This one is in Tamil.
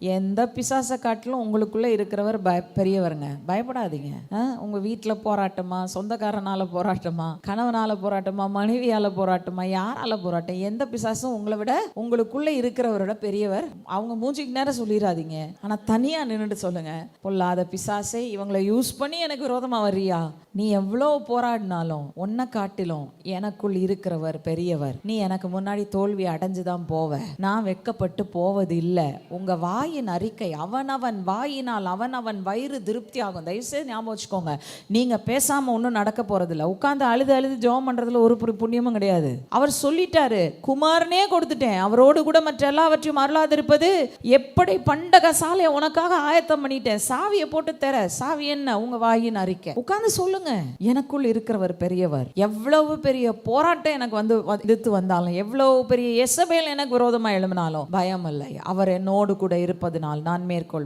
எந்த பிசாசை காட்டிலும் உங்களுக்குள்ள இருக்கிறவர் பெரியவருங்க. பயப்படாதீங்க. உங்க வீட்டில் போராட்டமா, சொந்தக்காரனால போராட்டமா, கணவனால போராட்டமா, மனைவியால போராட்டமா, யாரால போராட்டம், எந்த பிசாசும் உங்களை விட உங்களுக்குள்ள இருக்கிறவரோட பெரியவர். அவங்க மூஞ்சிக்கு நேரம் சொல்லிடாதீங்க, ஆனா தனியா நின்றுட்டு சொல்லுங்க, பொல்லாத பிசாசை இவங்களை யூஸ் பண்ணி எனக்கு விரோதமா வர்றியா, நீ எவ்வளோ போராடினாலும் உன்னை காட்டிலும் எனக்குள் இருக்கிறவர் பெரியவர். நீ எனக்கு முன்னாடி தோல்வி அடைஞ்சுதான் போவ, நான் வெட்கப்பட்டு போவது இல்லை. உங்க வாயின் அறிக்கை, அவனவன் வாயினால் அவனவன் வயிறு திருப்தி ஆகும். தயவுசெய்து ஞாபகம் வச்சுக்கோங்க. நீங்க பேசாம ஒன்றும் நடக்க போறதில்ல. உட்காந்து அழுது ஜெபம் பண்றதுல ஒரு புண்ணியமும் கிடையாது. அவர் சொல்லிட்டாரு, குமாரனே கொடுத்துட்டேன், அவரோடு கூட மற்ற எல்லாவற்றையும் அருளாதிருப்பது எப்படி, பண்டக சாலையை உனக்காக ஆயத்தம் பண்ணிட்டேன், சாவியை போட்டு தர. சாவி என்ன? உங்க வாயின் அறிக்கை. உட்கார்ந்து சொல்லுங்க, எனக்குள் இருக்கிறவர் பெரியவர். எவ்வளவு பெரிய போராட்டம் எனக்கு எதிர்த்து வந்தாலும், எவ்வளவு பெரிய எசபேல் எனக்கு விரோதமா எழும்பினாலும் பயம் இல்லை. அவர் என்னோடு கூட இருப்பதனால் நான் மேற்கொள்வேன்.